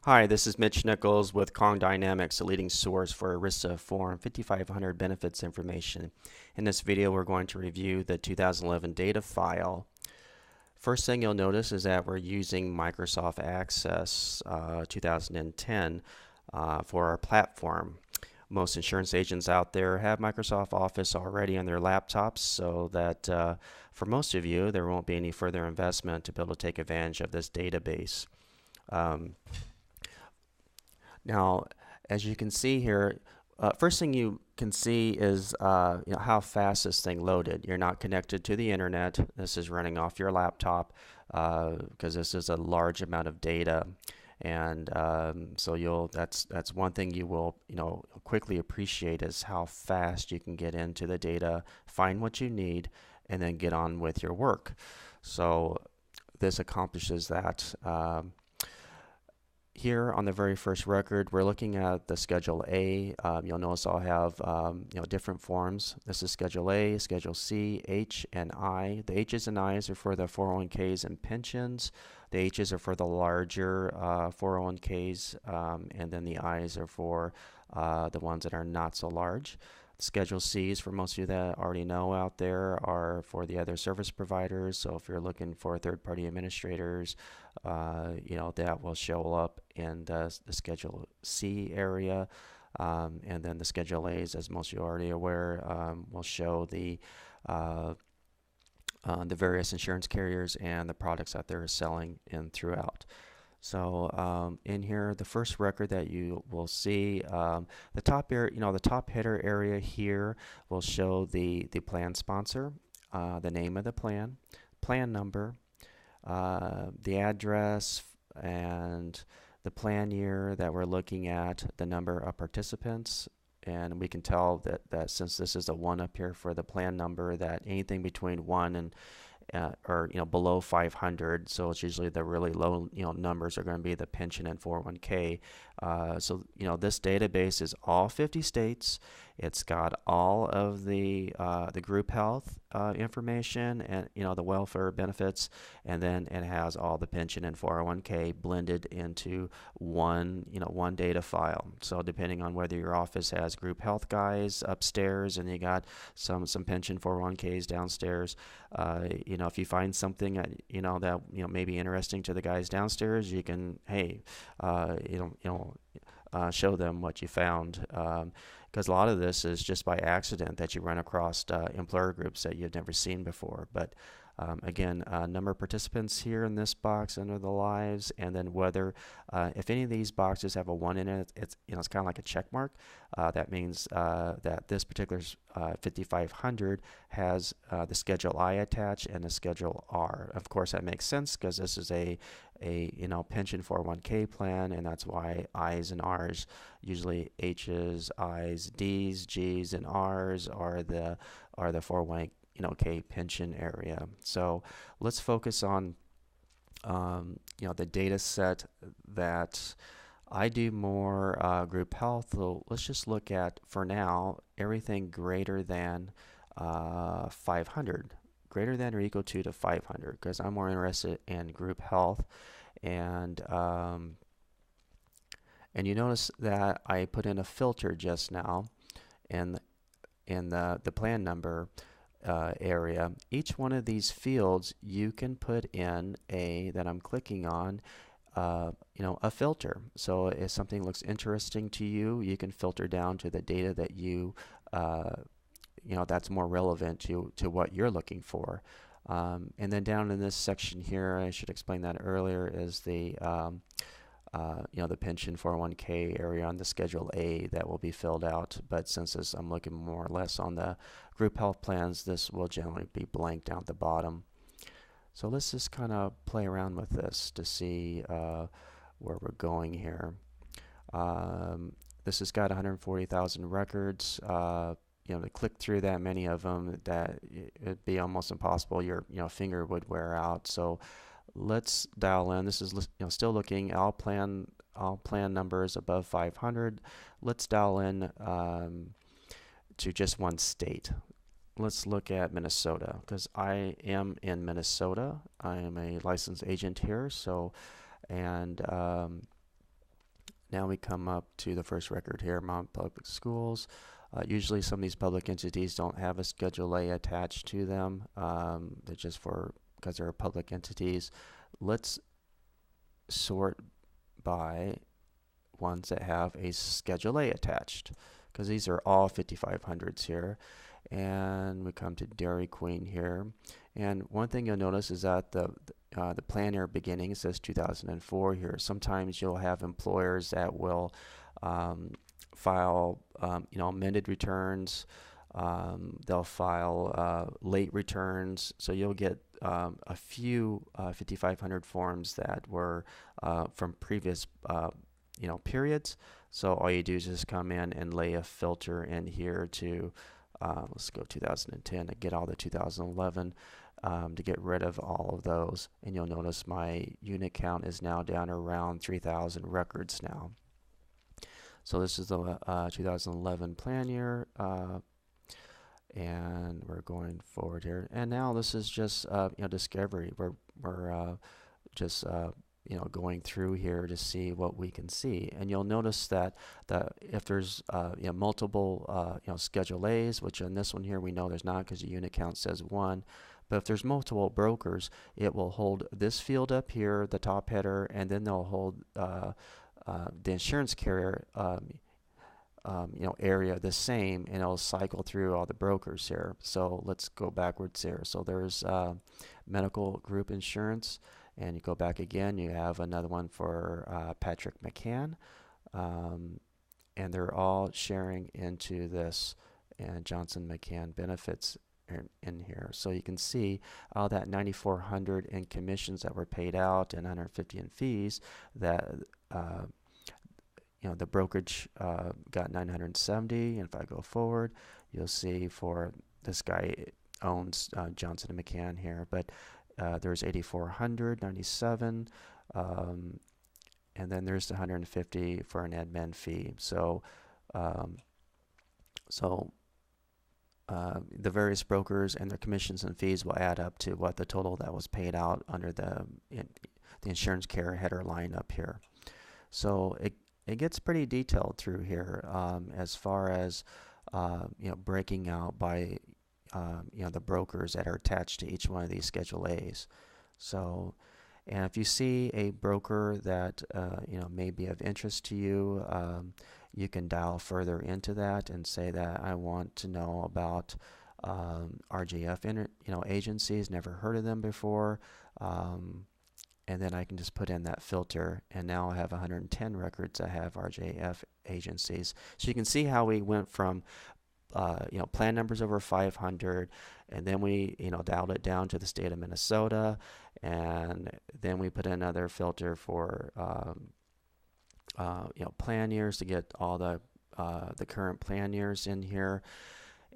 Hi, this is Mitch Nichols with Kong Dynamics, a leading source for ERISA Form 5500 benefits information. In this video, we're going to review the 2011 data file. First thing you'll notice is that we're using Microsoft Access 2010 for our platform. Most insurance agents out there have Microsoft Office already on their laptops, so that for most of you, there won't be any further investment to be able to take advantage of this database. Now, as you can see here, first thing you can see is how fast this thing loaded. You're not connected to the internet. This is running off your laptop because this is a large amount of data, and so that's one thing you will quickly appreciate is how fast you can get into the data, find what you need, and then get on with your work. So this accomplishes that. Here on the very first record, we're looking at the Schedule A. You'll notice I'll have different forms. This is Schedule A, Schedule C, H, and I. The H's and I's are for the 401ks and pensions. The H's are for the larger 401ks, and then the I's are for the ones that are not so large. Schedule C's, for most of you that already know out there, are for the other service providers. So if you're looking for third-party administrators, that will show up in the Schedule C area. And then the Schedule A's, as most of you are already aware, will show the various insurance carriers and the products that they're selling in throughout. So in here, the first record that you will see, the top header area here will show the plan sponsor, the name of the plan number, the address, and the plan year that we're looking at, the number of participants. And we can tell that since this is a 1 up here for the plan number, that anything between 1 and or below 500, so it's usually the really low numbers are going to be the pension and 401k. So this database is all 50 states. It's got all of the group health information and the welfare benefits, and then it has all the pension and 401k blended into one data file. So depending on whether your office has group health guys upstairs and you got some pension 401ks downstairs, if you find something that may be interesting to the guys downstairs, you can show them what you found, because a lot of this is just by accident that you run across employer groups that you've never seen before. But again, number of participants here in this box under the lives, and then whether if any of these boxes have a 1 in it, it's kind of like a check mark. That means that this particular 5500 has the Schedule I attached and the Schedule R. Of course, that makes sense because this is a pension 401k plan, and that's why I's and R's, usually H's, I's, D's, G's, and R's are the 401k pension area. So let's focus on the data set that I do more group health. So let's just look at, for now, everything greater than 500, greater than or equal to 500, because I'm more interested in group health. And you notice that I put in a filter just now in the plan number area. Each one of these fields you can put in that I'm clicking on a filter. So if something looks interesting to you, you can filter down to the data that that's more relevant to what you're looking for. And then down in this section here, I should explain that earlier, is the pension 401k area on the Schedule A that will be filled out. But since I'm looking more or less on the group health plans, this will generally be blank down at the bottom. So let's just kind of play around with this to see where we're going here. This has got 140,000 records. To click through that many of them, that it'd be almost impossible. Your finger would wear out. So let's dial in. This is still looking all plan numbers above 500. Let's dial in to just one state. Let's look at Minnesota, because I am in Minnesota. I am a licensed agent here. So, and Now we come up to the first record here, Mount Public Schools. Usually some of these public entities don't have a Schedule A attached to them. They're just because they're public entities. Let's sort by ones that have a Schedule A attached, because these are all 5500s here. And we come to Dairy Queen here. And one thing you'll notice is that the plan year beginning says 2004 here. Sometimes you'll have employers that will file amended returns. They'll file late returns. So you'll get a few 5500 forms that were from previous periods. So all you do is just come in and lay a filter in here to let's go 2010 and get all the 2011 to get rid of all of those. And you'll notice my unit count is now down around 3,000 records now. So this is the 2011 plan year, and we're going forward here. And now this is just discovery. We're just going through here to see what we can see. And you'll notice that if there's multiple Schedule A's, which in this one here we know there's not because the unit count says 1. But if there's multiple brokers, it will hold this field up here, the top header, and then they'll hold the insurance carrier area the same, and it'll cycle through all the brokers here. So let's go backwards here. So there's medical group insurance, and you go back again, you have another one for Patrick McCann, and they're all sharing into this and Johnson McCann benefits in here. So you can see all that 9,400 in commissions that were paid out and 150 in fees that the brokerage got 970. And if I go forward, you'll see for this guy owns Johnson and McCann here, but there's 8,400, 97, and then there's the 150 for an admin fee. So the various brokers and their commissions and fees will add up to what the total that was paid out under the insurance carrier header line up here. So it gets pretty detailed through here as far as breaking out by the brokers that are attached to each one of these Schedule A's. So, and if you see a broker that may be of interest to you, you can dial further into that and say that I want to know about RJF agencies, never heard of them before, and then I can just put in that filter, and now I have 110 records that have RJF agencies. So you can see how we went from plan numbers over 500, and then we dialed it down to the state of Minnesota, and then we put in another filter for plan years to get all the current plan years in here,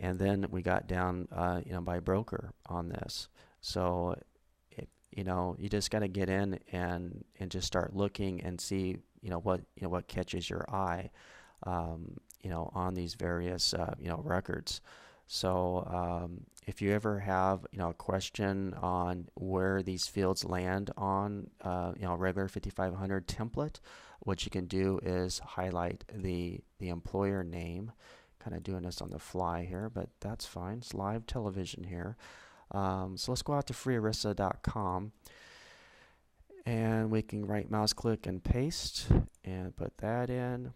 and then we got down by broker on this. So you just got to get in and just start looking and see what catches your eye on these various records. So if you ever have a question on where these fields land on a regular 5500 template, what you can do is highlight the employer name. Kind of doing this on the fly here, but that's fine. It's live television here. So let's go out to freearista.com, and we can right mouse click and paste and put that in,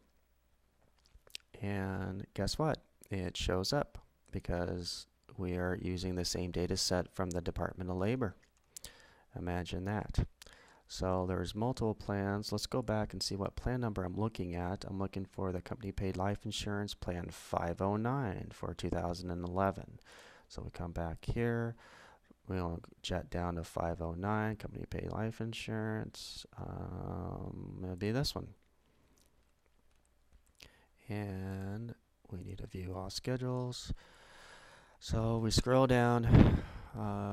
and guess what? It shows up because we are using the same data set from the Department of Labor. Imagine that. So there's multiple plans. Let's go back and see what plan number I'm looking at. I'm looking for the company paid life insurance plan 509 for 2011. So we come back here, we'll jet down to 509, company paid life insurance. It'll be this one. And we need to view all schedules. So we scroll down.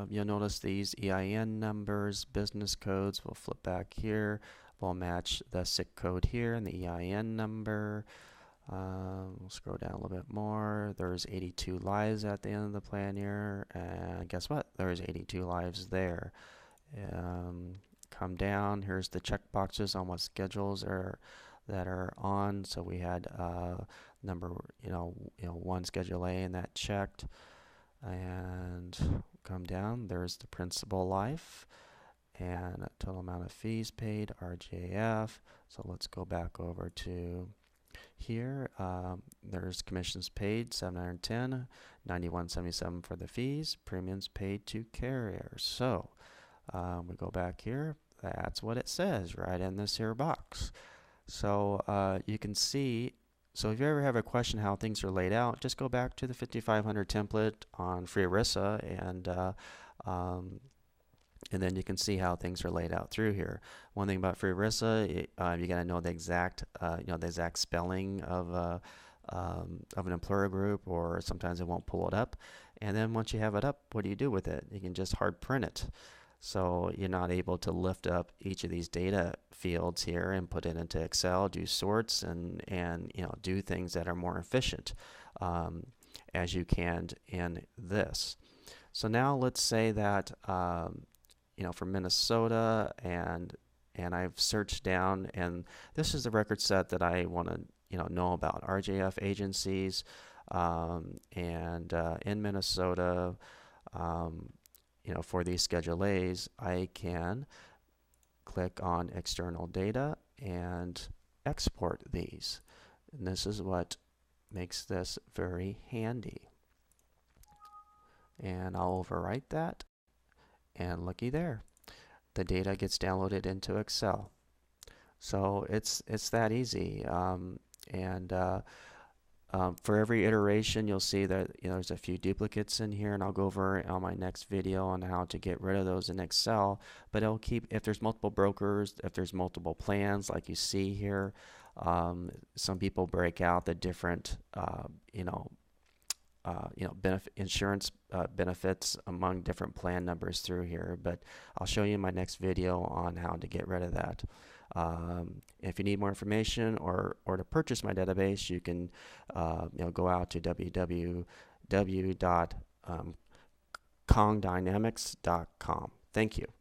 You'll notice these EIN numbers, business codes. We'll flip back here. We'll match the SIC code here and the EIN number. We'll scroll down a little bit more. There's 82 lives at the end of the plan year, and guess what? There's 82 lives there. Come down. Here's the check boxes on what schedules that are on. So we had number, one Schedule A, and that checked. And come down, there's the principal life and total amount of fees paid, RJF. So let's go back over to here. There's commissions paid, 710, 91.77 for the fees, premiums paid to carriers. So we go back here. That's what it says right in this here box. So you can see. So if you ever have a question how things are laid out, just go back to the 5500 template on Free ERISA, and then you can see how things are laid out through here. One thing about Free ERISA, you gotta know the exact, the exact spelling of an employer group, or sometimes it won't pull it up. And then once you have it up, what do you do with it? You can just hard print it. So you're not able to lift up each of these data fields here and put it into Excel, do sorts, and do things that are more efficient as you can in this. So now let's say that for Minnesota, and I've searched down, and this is the record set that I want to know about RJF agencies, and in Minnesota. For these Schedule A's, I can click on external data and export these. And this is what makes this very handy. And I'll overwrite that, and looky there. The data gets downloaded into Excel. So it's that easy. For every iteration, you'll see that there's a few duplicates in here, and I'll go over on my next video on how to get rid of those in Excel. But it'll keep, if there's multiple brokers, if there's multiple plans like you see here, some people break out the different insurance benefits among different plan numbers through here. But I'll show you in my next video on how to get rid of that. If you need more information or to purchase my database, you can go out to www.kongdynamics.com. Thank you.